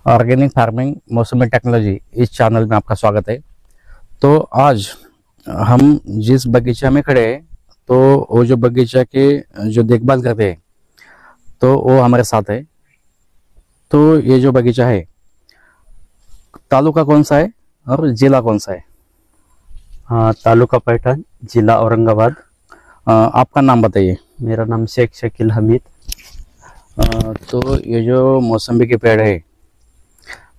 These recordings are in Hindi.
ऑर्गेनिक फार्मिंग मौसमी टेक्नोलॉजी इस चैनल में आपका स्वागत है। तो आज हम जिस बगीचा में खड़े हैं तो वो जो बगीचा के जो देखभाल करते हैं तो वो हमारे साथ है। तो ये जो बगीचा है तालुका कौन सा है और जिला कौन सा है? हाँ, तालुका पैठण, जिला औरंगाबाद। आपका नाम बताइए। मेरा नाम शेख शकील हमीद। तो ये जो मौसमी के पेड़ है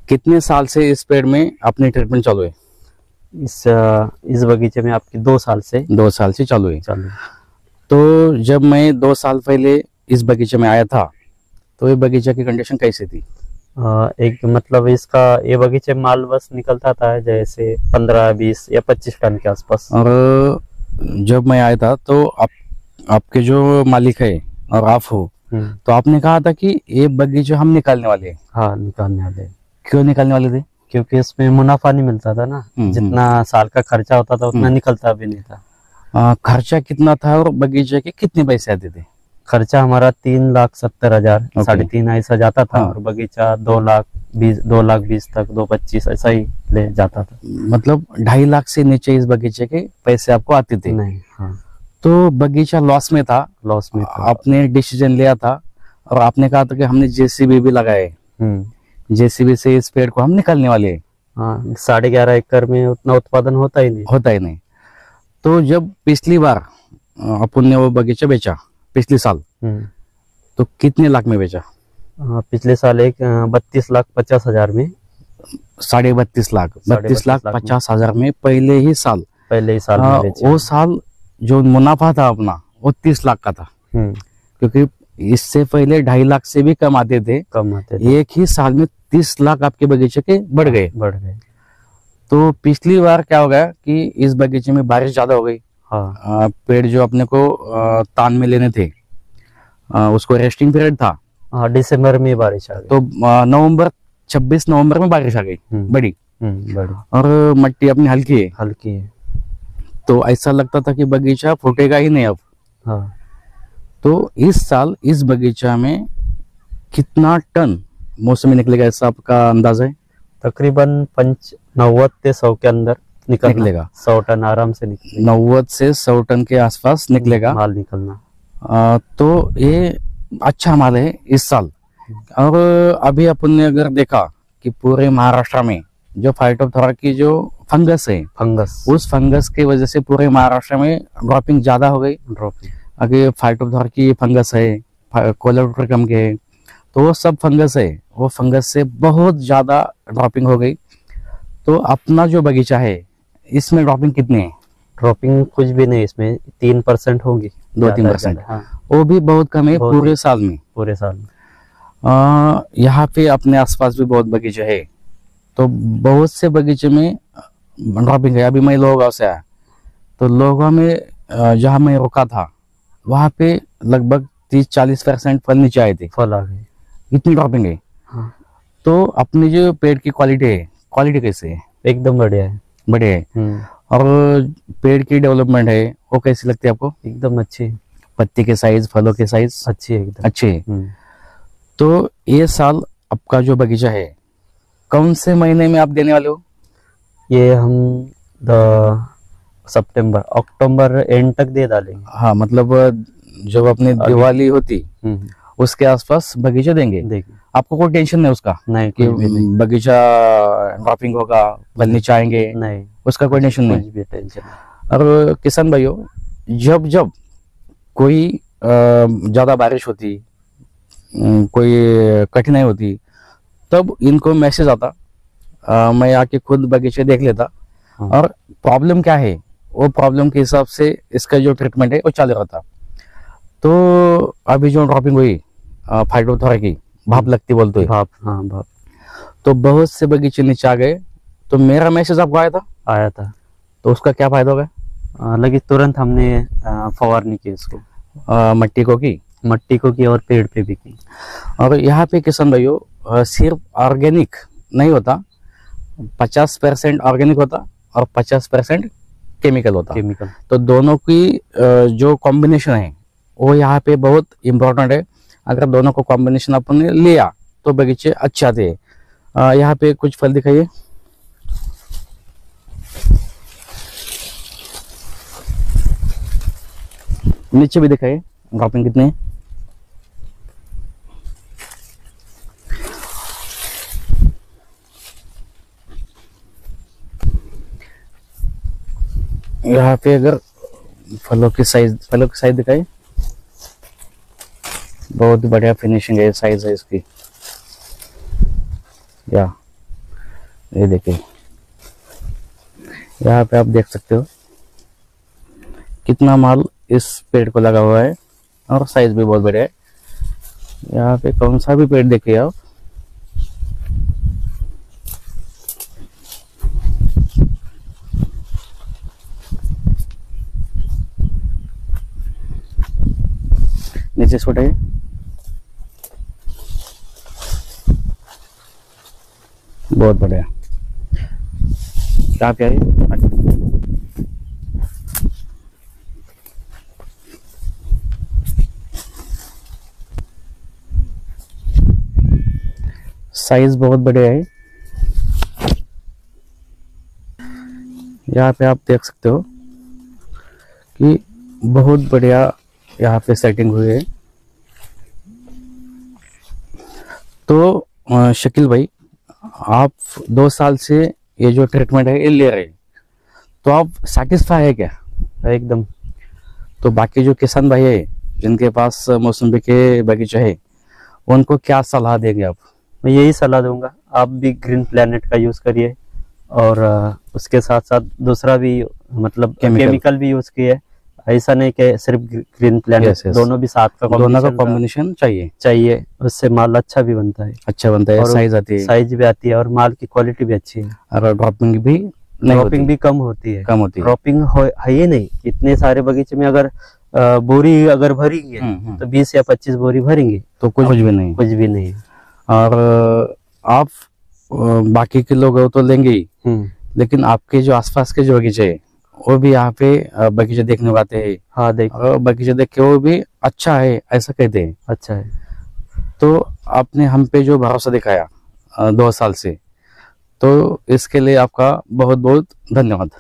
कितने साल से इस पेड़ में अपनी ट्रीटमेंट चालू है? इस बगीचे में आपकी 2 साल से 2 साल से चालू है। चालू। तो जब मैं 2 साल पहले इस बगीचे में आया था तो ये बगीचा की कंडीशन कैसी थी? एक मतलब इसका ये बगीचे में माल बस निकलता था जैसे 15, 20 या 25 टन के आसपास। और जब मैं आया था तो आपके जो मालिक है और आप हो तो आपने कहा था कि ये बगीचा हम निकालने वाले हैं। हाँ, निकालने वाले। क्यों निकालने वाले थे? क्योंकि इसमें मुनाफा नहीं मिलता था ना। जितना साल का खर्चा होता था उतना निकलता भी नहीं था। खर्चा कितना था और बगीचे के कितने पैसे आते थे? खर्चा हमारा 3,70,000 3.5 ऐसा जाता था। और बगीचा 2,20,2,20 तक 2,25 ऐसा ही ले जाता था। मतलब 2.5 लाख से नीचे इस बगीचे के पैसे आपको आते थे? नहीं। हाँ, तो बगीचा लॉस में था। लॉस में था। आपने डिसीजन लिया था और आपने कहा था कि हमने जेसीबी भी लगाए। जेसीबी से इस पेड़ को हम निकालने वाले हैं। हाँ, 11.5 एकड़ में उतना उत्पादन होता ही नहीं। तो जब पिछली बार अपन ने वो बगीचा बेचा पिछले साल तो कितने लाख में बेचा? पिछले साल 32,50,000 में। 32.5 लाख 32,50,000 में पहले ही साल में वो साल जो मुनाफा था अपना वो 30 लाख का था। क्योंकि इससे पहले 2.5 लाख से भी कम आते थे। एक ही साल में 30 लाख आपके बगीचे के बढ़ गए। तो पिछली बार क्या हो गया कि इस बगीचे में बारिश ज्यादा हो गई। हाँ। पेड़ जो अपने को तान में लेने थे उसको रेस्टिंग पीरियड था। हाँ, दिसंबर में बारिश आ गई। तो 26 नवंबर में बारिश आ गई बड़ी। और मिट्टी अपनी हल्की है। तो ऐसा लगता था कि बगीचा फूटेगा ही नहीं अब। हाँ। तो इस साल इस बगीचा में कितना टन मौसमी निकलेगा ऐसा आपका अंदाजा है? तकरीबन 90 से 100 के अंदर निकलेगा। 100 टन आराम से निकलेगा। 90 से 100 टन के आसपास निकलेगा माल निकलना। तो ये अच्छा माल है इस साल। और अभी अपन ने अगर देखा कि पूरे महाराष्ट्र में जो फाइटोप्थोरा की जो फंगस है उस फंगस की वजह से पूरे महाराष्ट्र में ड्रॉपिंग ज्यादा हो गई। अगर फाइटोप्थोरा की फंगस है, कोलेडोट्रिकम के है, तो वो सब फंगस है, वो फंगस से बहुत ज्यादा ड्रॉपिंग हो गई। तो अपना जो बगीचा है इसमें ड्रॉपिंग कितनी है? ड्रॉपिंग कुछ भी नहीं, इसमें 3% होगी, 2-3%। हाँ। वो भी बहुत कम है पूरे साल में। यहाँ पे अपने आसपास भी बहुत बगीचे है तो बहुत से बगीचे में ड्रॉपिंग है। अभी मैं लोहगांव से आया तो लोहगांव में जहाँ मैं रुका था वहाँ पे लगभग 30-40% फल नीचे आए थे। फल आ गए, इतनी ड्रॉपिंग है। हाँ। तो अपनी जो पेड़ की क्वालिटी कैसे है? एकदम बढ़िया है। और पेड़ की डेवलपमेंट है वो कैसी लगती है आपको? एकदम अच्छी। पत्ती के साइज, फलों के साइज अच्छी है, एकदम अच्छे है। तो ये साल आपका जो बगीचा है कौन से महीने में आप देने वाले हो? ये हम सितंबर अक्टूबर एंड तक दे डालेंगे। हाँ, मतलब जब अपनी दिवाली होती उसके आसपास बगीचा देंगे। आपको कोई टेंशन नहीं उसका? नहीं, कि बगीचा ड्रॉपिंग होगा, फल नीचे आएंगे, नहीं, उसका कोई टेंशन नहीं। और किसान भाइयों, जब कोई ज्यादा बारिश होती, कोई कठिनाई होती, तब इनको मैसेज आता, मैं आके खुद बगीचे देख लेता। हाँ। और प्रॉब्लम क्या है वो प्रॉब्लम के हिसाब से इसका जो ट्रीटमेंट है वो चालू रहता। तो अभी जो ड्रॉपिंग हुई फाइटोप्थोरा की भाप लगती बोलते हैं। भाप। तो बहुत से बगीचे नीचे आ गए। तो मेरा मैसेज आपको आया था तो उसका क्या फायदा हो गया? लगी तुरंत हमने फवारनी की उसको, मट्टी को की और पेड़ पे भी की। और यहाँ पे किसान भाइयों सिर्फ ऑर्गेनिक नहीं होता, 50% ऑर्गेनिक होता और 50% केमिकल होता। तो दोनों की जो कॉम्बिनेशन है वो यहाँ पे बहुत इम्पोर्टेंट है। अगर दोनों को कॉम्बिनेशन अपन ने लिया तो बगीचे अच्छे आते हैं। यहाँ पे कुछ फल दिखाइए। नीचे भी दिखाइए ड्रॉपिंग कितने हैं। यहाँ पे अगर फलों की साइज दिखाइए। बहुत बढ़िया फिनिशिंग है, साइज है इसकी। ये देखिए, यहाँ पे आप देख सकते हो कितना माल इस पेड़ को लगा हुआ है और साइज भी बहुत बड़ा है। यहाँ पे कौन सा भी पेड़ देखिए आप, नीचे से उठाइए। बहुत बढ़िया। क्या क्या है? साइज बहुत बढ़िया है। यहाँ पे आप देख सकते हो कि बहुत बढ़िया यहाँ पे सेटिंग हुई है। तो शकील भाई, आप 2 साल से ये जो ट्रीटमेंट है ये ले रहे हैं, तो आप सेटिस्फाई है क्या? एकदम। तो बाकी जो किसान भाई है जिनके पास मौसम्बी के बगीचा है, उनको क्या सलाह देंगे आप? मैं यही सलाह दूंगा, आप भी ग्रीन प्लेनेट का यूज करिए और उसके साथ साथ दूसरा भी मतलब केमिकल भी यूज किए। ऐसा नहीं कि सिर्फ ग्रीन प्लेनेट, दोनों भी साथ का कॉम्बिनेशन चाहिए। उससे माल अच्छा भी बनता है, और साइज भी आती है और माल की क्वालिटी भी अच्छी है। और ड्रॉपिंग भी कम होती है। ड्रॉपिंग है ही नहीं। इतने सारे बगीचे में अगर बोरी अगर भरेंगे तो 20 या 25 बोरी भरेंगे तो कुछ भी नहीं। और आप बाकी के लोग तो लेंगे ही, लेकिन आपके जो आसपास के जो बगीचे है वो भी यहाँ पे बगीचे देखने को आते हैं। हाँ, बगीचे देख के वो भी अच्छा है ऐसा कहते हैं। अच्छा है। तो आपने हम पे जो भरोसा दिखाया 2 साल से, तो इसके लिए आपका बहुत बहुत धन्यवाद।